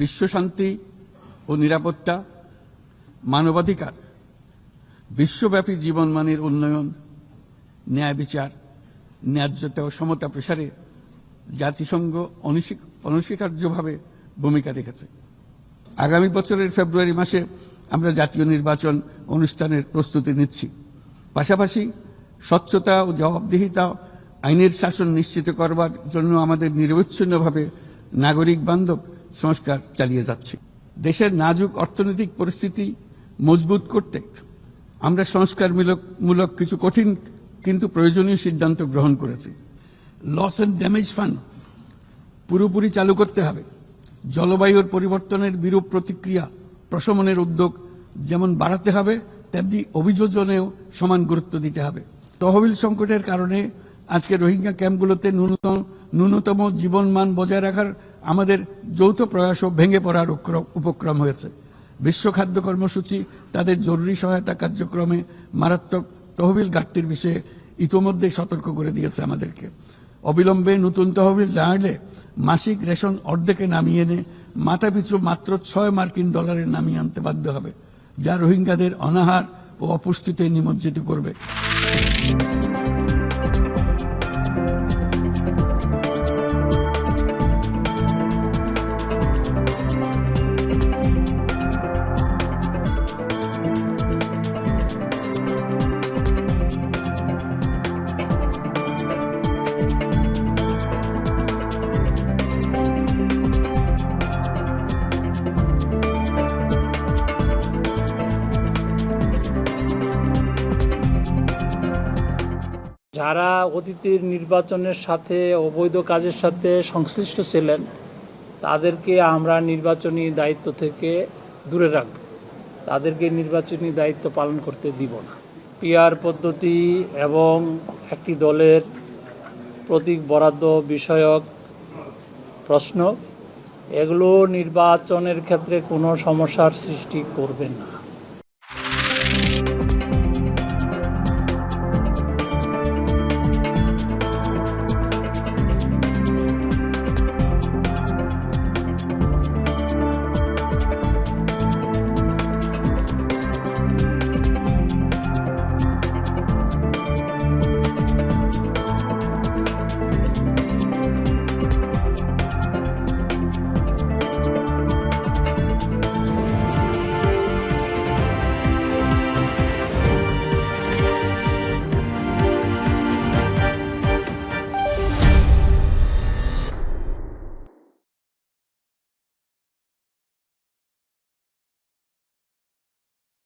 বিশ্বশান্তি ও নিরাপত্তা, মানবাধিকার, বিশ্বব্যাপী জীবনমানের উন্নয়ন, ন্যায় বিচার, ন্যায্যতা ও সমতা প্রসারে জাতিসংঘ অনস্বীকার্যভাবে ভূমিকা রেখেছে। আগামী বছরের ফেব্রুয়ারি মাসে আমরা জাতীয় নির্বাচন অনুষ্ঠানের প্রস্তুতি নিচ্ছি। পাশাপাশি স্বচ্ছতা ও জবাবদিহিতা, আইনের শাসন নিশ্চিত করবার জন্য আমাদের নিরবচ্ছিন্নভাবে নাগরিক বান্ধব সংস্কার চালিয়ে যাচ্ছি। দেশের নাজুক অর্থনৈতিক পরিস্থিতি মজবুত করতে আমরা সংস্কারমূলক কিছু কঠিন কিন্তু প্রয়োজনীয় সিদ্ধান্ত গ্রহণ করেছি। লস অ্যান্ড ড্যামেজ ফান্ড পুরোপুরি চালু করতে হবে। জলবায়ুর পরিবর্তনের বিরূপ প্রতিক্রিয়া প্রশমনের উদ্যোগ যেমন বাড়াতে হবে, তেমনি অভিযোজনেও সমান গুরুত্ব দিতে হবে। তহবিল সংকটের কারণে আজকে রোহিঙ্গা ক্যাম্পগুলোতে ন্যূনতম জীবনমান বজায় রাখার আমাদের যৌথ প্রয়াসও ভেঙে পড়ার উপক্রম হয়েছে। বিশ্ব খাদ্য কর্মসূচি তাদের জরুরি সহায়তা কার্যক্রমে মারাত্মক তহবিল ঘাটতির বিষয়ে ইতোমধ্যে সতর্ক করে দিয়েছে আমাদেরকে। অবিলম্বে নতুন তহবিল না এলে মাসিক রেশন অর্ধেকে নামিয়ে এনে মাথাপিছু মাত্র $6 নামিয়ে আনতে বাধ্য হবে, যা রোহিঙ্গাদের অনাহার ও অপুষ্টিতে নিমজ্জিত করবে। যারা অতীতের নির্বাচনের সাথে অবৈধ কাজের সাথে সংশ্লিষ্ট ছিলেন তাদেরকে আমরা নির্বাচনী দায়িত্ব থেকে দূরে রাখব, তাদেরকে নির্বাচনী দায়িত্ব পালন করতে দিব না। পিআর পদ্ধতি এবং একটি দলের প্রতীক বরাদ্দ বিষয়ক প্রশ্ন, এগুলো নির্বাচনের ক্ষেত্রে কোনো সমস্যার সৃষ্টি করবে না।